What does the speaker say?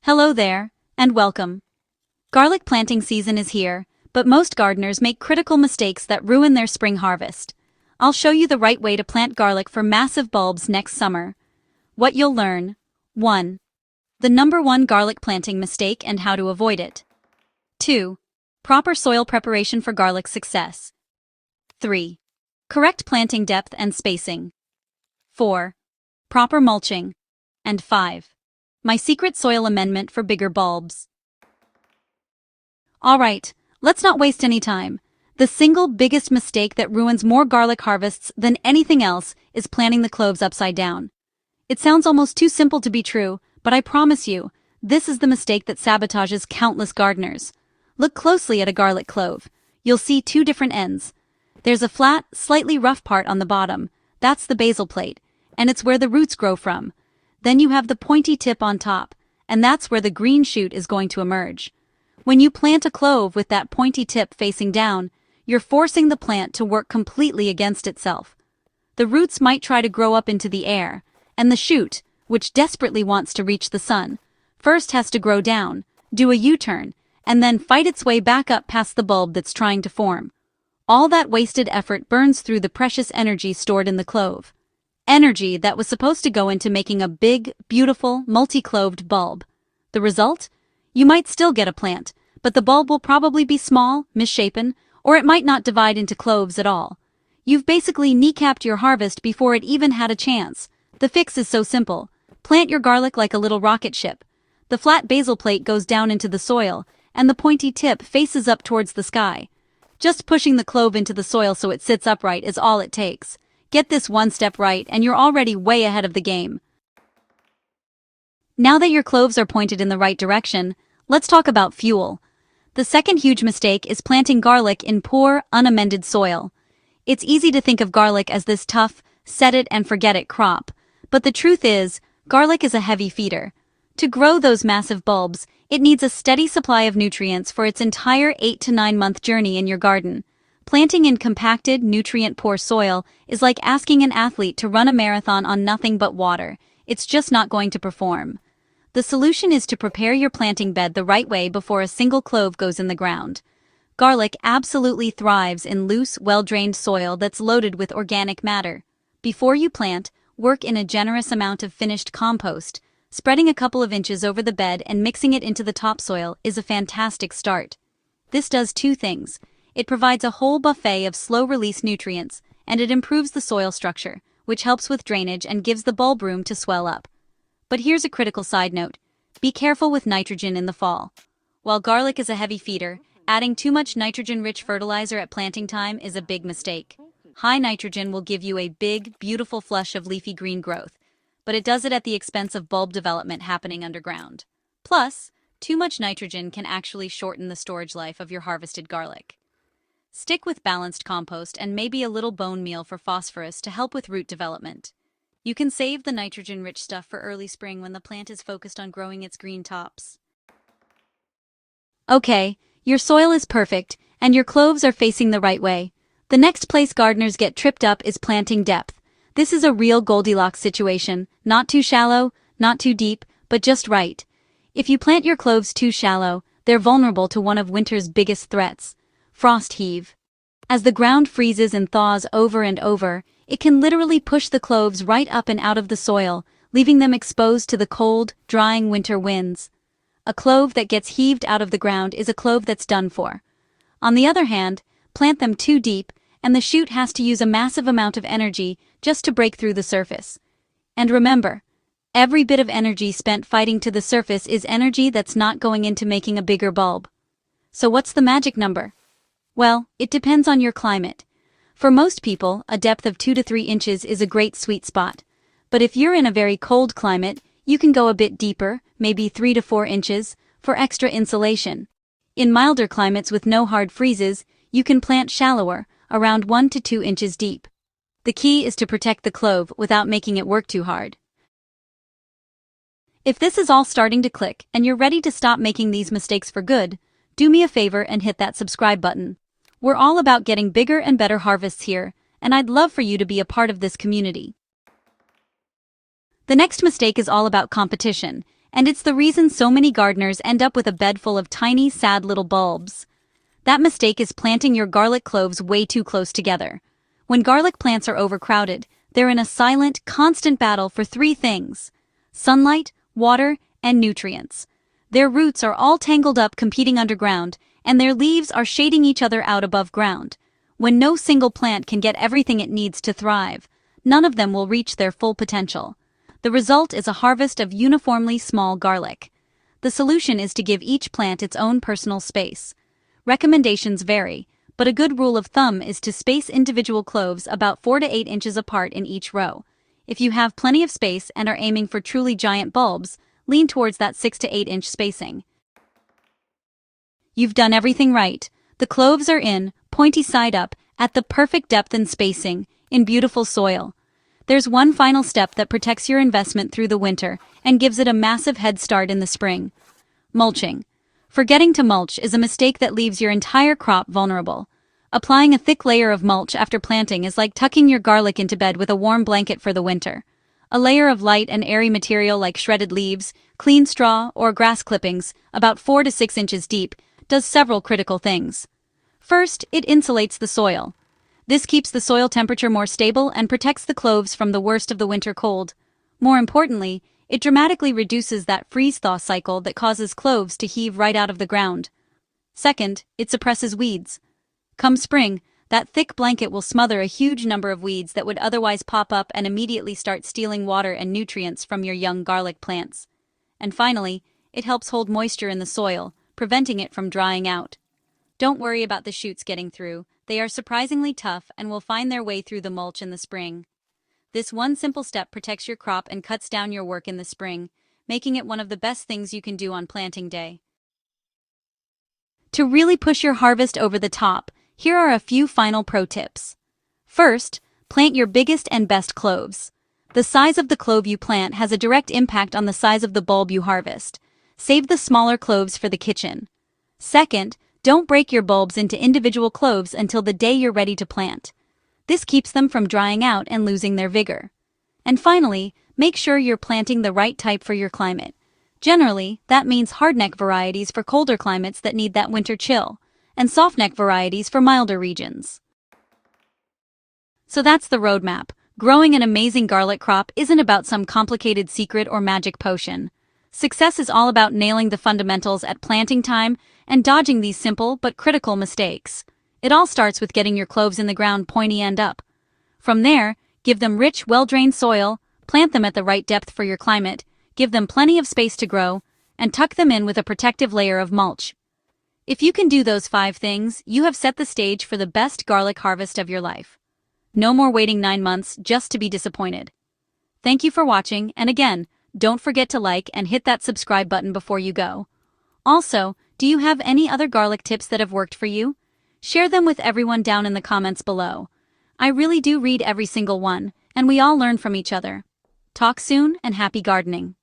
Hello there, and welcome. Garlic planting season is here, but most gardeners make critical mistakes that ruin their spring harvest. I'll show you the right way to plant garlic for massive bulbs next summer. What you'll learn. 1. The number one garlic planting mistake and how to avoid it. 2. Proper soil preparation for garlic success. 3. Correct planting depth and spacing. 4. Proper mulching. And 5. My secret soil amendment for bigger bulbs. Alright, let's not waste any time. The single biggest mistake that ruins more garlic harvests than anything else is planting the cloves upside down. It sounds almost too simple to be true, but I promise you, this is the mistake that sabotages countless gardeners. Look closely at a garlic clove. You'll see two different ends. There's a flat, slightly rough part on the bottom. That's the basal plate, and it's where the roots grow from. Then you have the pointy tip on top, and that's where the green shoot is going to emerge. When you plant a clove with that pointy tip facing down, you're forcing the plant to work completely against itself. The roots might try to grow up into the air, and the shoot, which desperately wants to reach the sun, first has to grow down, do a U-turn, and then fight its way back up past the bulb that's trying to form. All that wasted effort burns through the precious energy stored in the clove. Energy that was supposed to go into making a big, beautiful, multi-cloved bulb. The result? You might still get a plant, but the bulb will probably be small, misshapen, or it might not divide into cloves at all. You've basically kneecapped your harvest before it even had a chance. The fix is so simple. Plant your garlic like a little rocket ship. The flat basal plate goes down into the soil, and the pointy tip faces up towards the sky. Just pushing the clove into the soil so it sits upright is all it takes. Get this one step right and you're already way ahead of the game. Now that your cloves are pointed in the right direction, let's talk about fuel. The second huge mistake is planting garlic in poor, unamended soil. It's easy to think of garlic as this tough, set-it-and-forget-it crop, but the truth is, garlic is a heavy feeder. To grow those massive bulbs, it needs a steady supply of nutrients for its entire 8 to 9 month journey in your garden. Planting in compacted, nutrient-poor soil is like asking an athlete to run a marathon on nothing but water. It's just not going to perform. The solution is to prepare your planting bed the right way before a single clove goes in the ground. Garlic absolutely thrives in loose, well-drained soil that's loaded with organic matter. Before you plant, work in a generous amount of finished compost. Spreading a couple of inches over the bed and mixing it into the topsoil is a fantastic start. This does two things. It provides a whole buffet of slow-release nutrients, and it improves the soil structure, which helps with drainage and gives the bulb room to swell up. But here's a critical side note. Be careful with nitrogen in the fall. While garlic is a heavy feeder, adding too much nitrogen-rich fertilizer at planting time is a big mistake. High nitrogen will give you a big, beautiful flush of leafy green growth, but it does it at the expense of bulb development happening underground. Plus, too much nitrogen can actually shorten the storage life of your harvested garlic. Stick with balanced compost and maybe a little bone meal for phosphorus to help with root development. You can save the nitrogen-rich stuff for early spring when the plant is focused on growing its green tops. Okay, your soil is perfect, and your cloves are facing the right way. The next place gardeners get tripped up is planting depth. This is a real Goldilocks situation, not too shallow, not too deep, but just right. If you plant your cloves too shallow, they're vulnerable to one of winter's biggest threats. Frost heave. As the ground freezes and thaws over and over, it can literally push the cloves right up and out of the soil, leaving them exposed to the cold, drying winter winds. A clove that gets heaved out of the ground is a clove that's done for. On the other hand, plant them too deep, and the shoot has to use a massive amount of energy just to break through the surface. And remember, every bit of energy spent fighting to the surface is energy that's not going into making a bigger bulb. So what's the magic number? Well, it depends on your climate. For most people, a depth of 2 to 3 inches is a great sweet spot. But if you're in a very cold climate, you can go a bit deeper, maybe 3 to 4 inches, for extra insulation. In milder climates with no hard freezes, you can plant shallower, around 1 to 2 inches deep. The key is to protect the clove without making it work too hard. If this is all starting to click and you're ready to stop making these mistakes for good, do me a favor and hit that subscribe button. We're all about getting bigger and better harvests here, and I'd love for you to be a part of this community. The next mistake is all about competition, and it's the reason so many gardeners end up with a bed full of tiny, sad little bulbs. That mistake is planting your garlic cloves way too close together. When garlic plants are overcrowded, they're in a silent, constant battle for three things: sunlight, water, and nutrients. Their roots are all tangled up competing underground, and their leaves are shading each other out above ground. When no single plant can get everything it needs to thrive, none of them will reach their full potential. The result is a harvest of uniformly small garlic. The solution is to give each plant its own personal space. Recommendations vary, but a good rule of thumb is to space individual cloves about 4 to 8 inches apart in each row. If you have plenty of space and are aiming for truly giant bulbs, lean towards that 6 to 8 inch spacing. You've done everything right. The cloves are in, pointy side up, at the perfect depth and spacing, in beautiful soil. There's one final step that protects your investment through the winter and gives it a massive head start in the spring: mulching. Forgetting to mulch is a mistake that leaves your entire crop vulnerable. Applying a thick layer of mulch after planting is like tucking your garlic into bed with a warm blanket for the winter. A layer of light and airy material like shredded leaves, clean straw, or grass clippings, about 4 to 6 inches deep, does several critical things. First, it insulates the soil. This keeps the soil temperature more stable and protects the cloves from the worst of the winter cold. More importantly, it dramatically reduces that freeze-thaw cycle that causes cloves to heave right out of the ground. Second, it suppresses weeds. Come spring, that thick blanket will smother a huge number of weeds that would otherwise pop up and immediately start stealing water and nutrients from your young garlic plants. And finally, it helps hold moisture in the soil, preventing it from drying out. Don't worry about the shoots getting through. They are surprisingly tough and will find their way through the mulch in the spring. This one simple step protects your crop and cuts down your work in the spring, making it one of the best things you can do on planting day. To really push your harvest over the top, here are a few final pro tips. First, plant your biggest and best cloves. The size of the clove you plant has a direct impact on the size of the bulb you harvest. Save the smaller cloves for the kitchen. Second, don't break your bulbs into individual cloves until the day you're ready to plant. This keeps them from drying out and losing their vigor. And finally, make sure you're planting the right type for your climate. Generally, that means hardneck varieties for colder climates that need that winter chill, and softneck varieties for milder regions. So that's the roadmap. Growing an amazing garlic crop isn't about some complicated secret or magic potion. Success is all about nailing the fundamentals at planting time and dodging these simple but critical mistakes. It all starts with getting your cloves in the ground pointy end up. From there, give them rich, well-drained soil, plant them at the right depth for your climate, give them plenty of space to grow, and tuck them in with a protective layer of mulch. If you can do those 5 things, you have set the stage for the best garlic harvest of your life. No more waiting 9 months just to be disappointed. Thank you for watching, and again, don't forget to like and hit that subscribe button before you go. Also, do you have any other garlic tips that have worked for you? Share them with everyone down in the comments below. I really do read every single one, and we all learn from each other. Talk soon and happy gardening.